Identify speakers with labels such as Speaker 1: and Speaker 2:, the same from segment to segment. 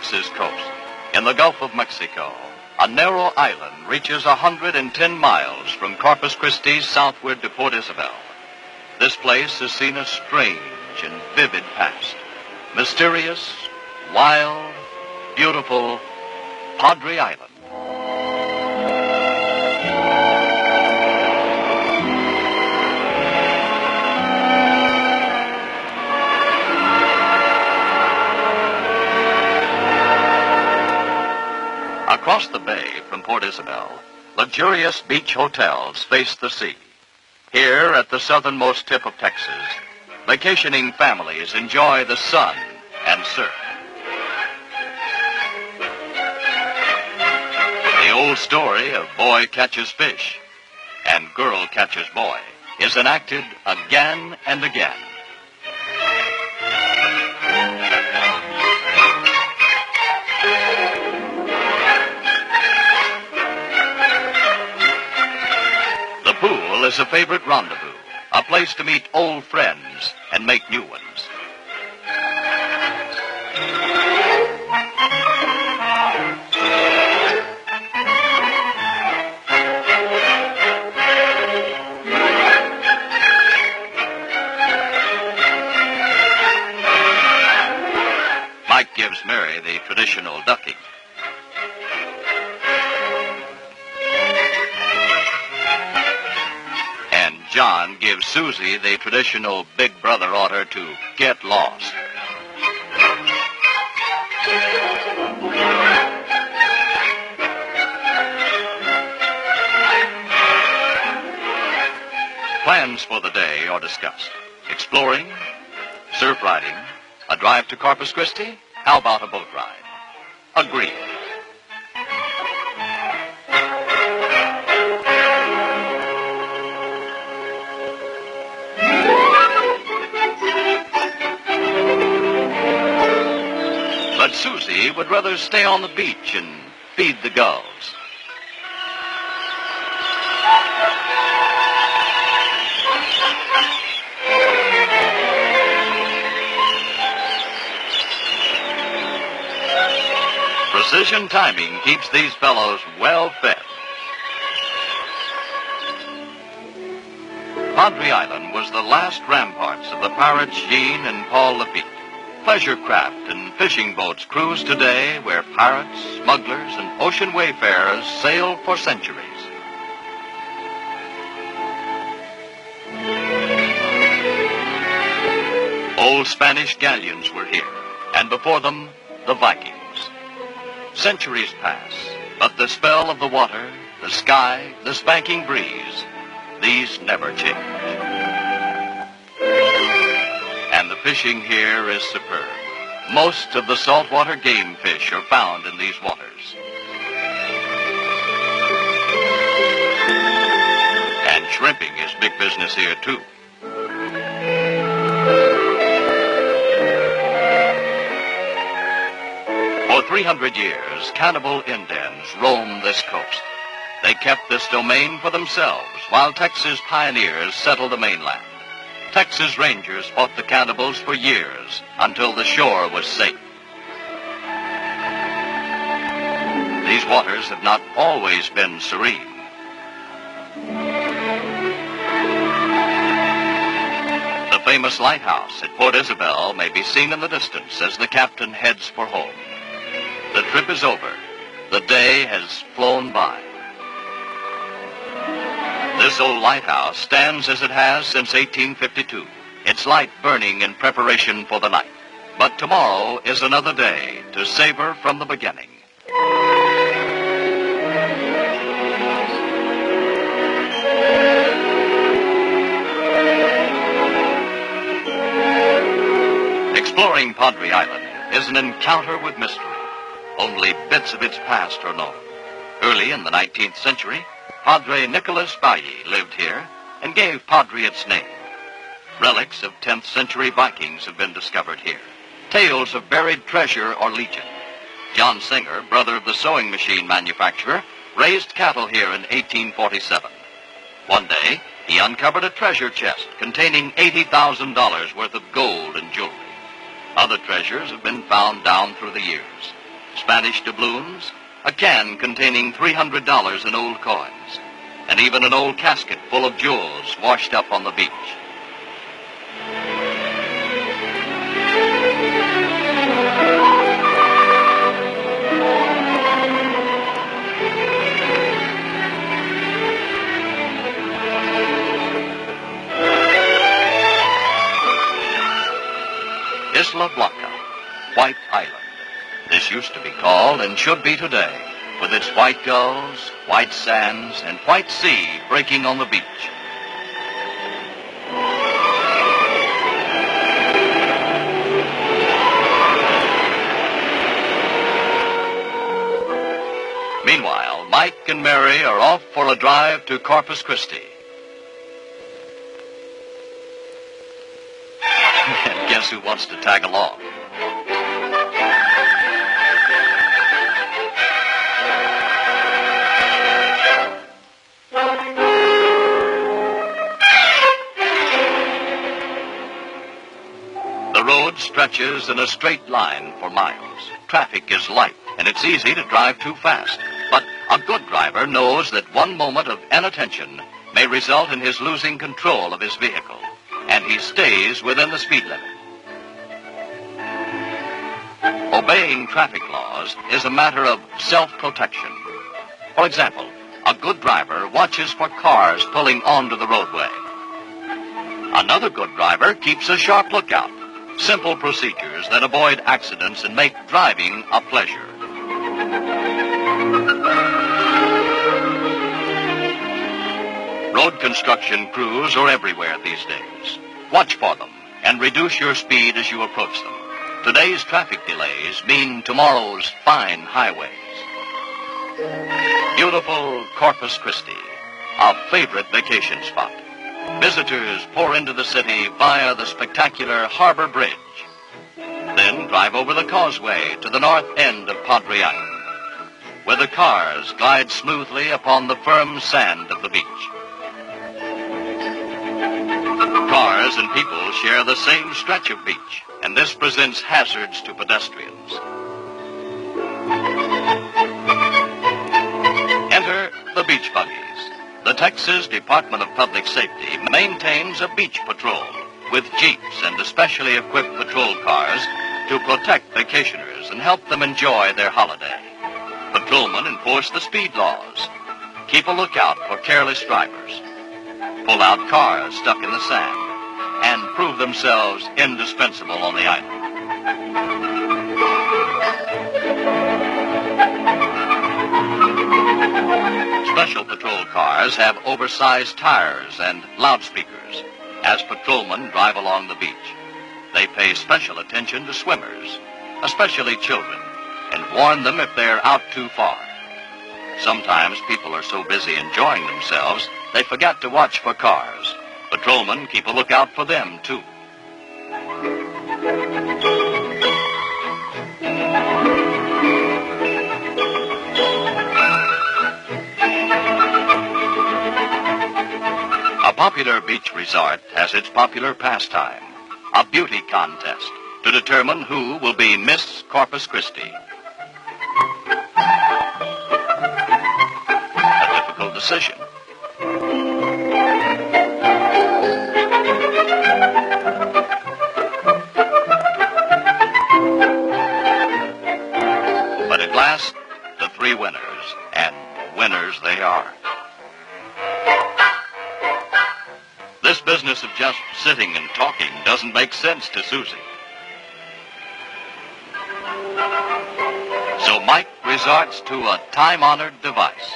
Speaker 1: Texas coast. In the Gulf of Mexico, a narrow island reaches 110 miles from Corpus Christi southward to Port Isabel. This place has seen a strange and vivid past. Mysterious, wild, beautiful Padre Island. Across the bay from Port Isabel, luxurious beach hotels face the sea. Here, at the southernmost tip of Texas, vacationing families enjoy the sun and surf. The old story of boy catches fish and girl catches boy is enacted again and again. The pool is a favorite rendezvous, a place to meet old friends and make new ones. Mike gives Mary the traditional ducking. And John gives Susie the traditional big brother order to get lost. Plans for the day are discussed. Exploring, surf riding, a drive to Corpus Christi. How about a boat ride? Agreed. But Susie would rather stay on the beach and feed the gulls. Precision timing keeps these fellows well fed. Padre Island was the last ramparts of the pirates Jean and Paul Lafitte. Pleasure craft and fishing boats cruise today where pirates, smugglers, and ocean wayfarers sailed for centuries. Old Spanish galleons were here, and before them, the Vikings. Centuries pass, but the spell of the water, the sky, the spanking breeze, these never change. And the fishing here is superb. Most of the saltwater game fish are found in these waters. And shrimping is big business here, too. For 300 years, cannibal Indians roamed this coast. They kept this domain for themselves while Texas pioneers settled the mainland. Texas Rangers fought the cannibals for years until the shore was safe. These waters have not always been serene. The famous lighthouse at Port Isabel may be seen in the distance as the captain heads for home. The trip is over. The day has flown by. This old lighthouse stands as it has since 1852, its light burning in preparation for the night. But tomorrow is another day to savor from the beginning. Exploring Padre Island is an encounter with mystery. Only bits of its past are known. Early in the 19th century, Padre Nicholas Bailly lived here and gave Padre its name. Relics of 10th century Vikings have been discovered here. Tales of buried treasure are legion. John Singer, brother of the sewing machine manufacturer, raised cattle here in 1847. One day, he uncovered a treasure chest containing $80,000 worth of gold and jewelry. Other treasures have been found down through the years. Spanish doubloons, a can containing $300 in old coins, and even an old casket full of jewels washed up on the beach. Isla Blanca, White Island. This used to be called, and should be today, with its white gulls, white sands, and white sea breaking on the beach. Meanwhile, Mike and Mary are off for a drive to Corpus Christi. Guess who wants to tag along? The road stretches in a straight line for miles. Traffic is light, and it's easy to drive too fast. But a good driver knows that one moment of inattention may result in his losing control of his vehicle, and he stays within the speed limit. Obeying traffic laws is a matter of self-protection. For example, a good driver watches for cars pulling onto the roadway. Another good driver keeps a sharp lookout. Simple procedures that avoid accidents and make driving a pleasure. Road construction crews are everywhere these days. Watch for them and reduce your speed as you approach them. Today's traffic delays mean tomorrow's fine highways. Beautiful Corpus Christi, a favorite vacation spot. Visitors pour into the city via the spectacular Harbor Bridge. Then drive over the causeway to the north end of Padre Island, where the cars glide smoothly upon the firm sand of the beach. Cars and people share the same stretch of beach, and this presents hazards to pedestrians. Enter the beach buggies. The Texas Department of Public Safety maintains a beach patrol with jeeps and especially equipped patrol cars to protect vacationers and help them enjoy their holiday. Patrolmen enforce the speed laws, keep a lookout for careless drivers, pull out cars stuck in the sand, and prove themselves indispensable on the island. Special patrol cars have oversized tires and loudspeakers as patrolmen drive along the beach. They pay special attention to swimmers, especially children, and warn them if they're out too far. Sometimes people are so busy enjoying themselves, they forget to watch for cars. Patrolmen keep a lookout for them, too. A popular beach resort has its popular pastime, a beauty contest to determine who will be Miss Corpus Christi. A difficult decision. But at last, the three winners, and winners they are. This business of just sitting and talking doesn't make sense to Susie. So Mike resorts to a time-honored device.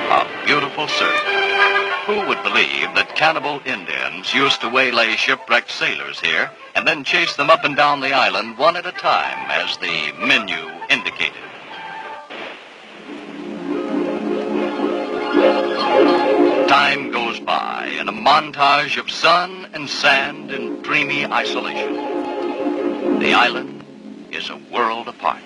Speaker 1: A beautiful surf. Who would believe that cannibal Indians used to waylay shipwrecked sailors here and then chase them up and down the island one at a time, as the menu indicated? Time goes by in a montage of sun and sand in dreamy isolation. The island is a world apart.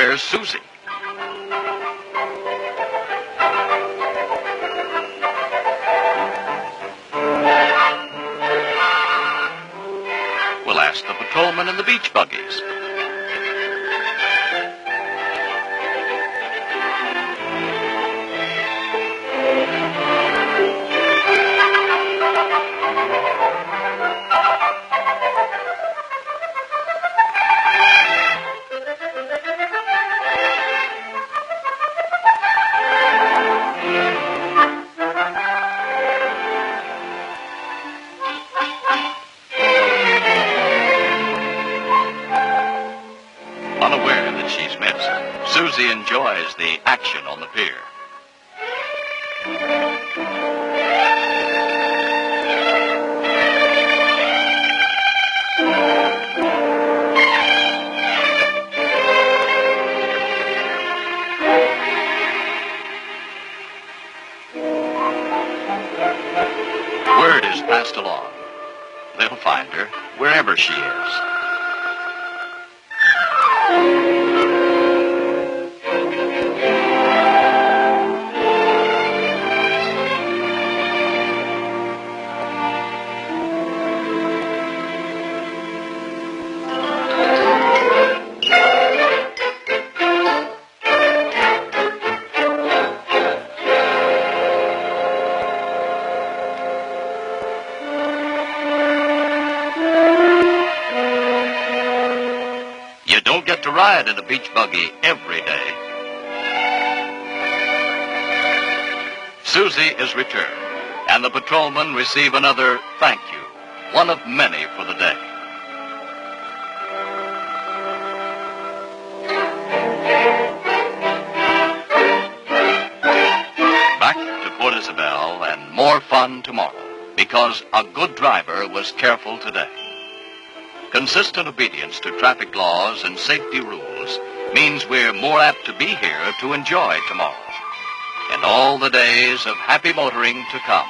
Speaker 1: There's Susie. We'll ask the patrolmen in the beach buggies. Unaware that she's missed, Susie enjoys the action on the pier. Word is passed along. They'll find her wherever she is. You don't get to ride in a beach buggy every day. Susie is returned, and the patrolmen receive another thank you, one of many for the day. Back to Port Isabel and more fun tomorrow, because a good driver was careful today. Consistent obedience to traffic laws and safety rules means we're more apt to be here to enjoy tomorrow and all the days of happy motoring to come.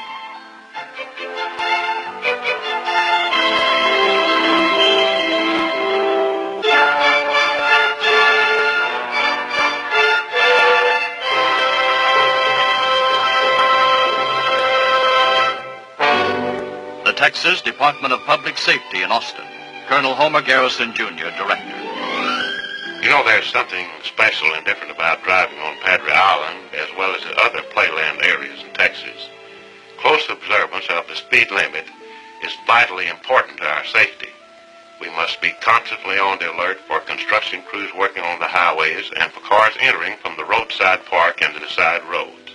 Speaker 1: The Texas Department of Public Safety in Austin. Colonel Homer Garrison, Jr., Director.
Speaker 2: You know, there's something special and different about driving on Padre Island as well as the other playland areas in Texas. Close observance of the speed limit is vitally important to our safety. We must be constantly on the alert for construction crews working on the highways and for cars entering from the roadside park into the side roads.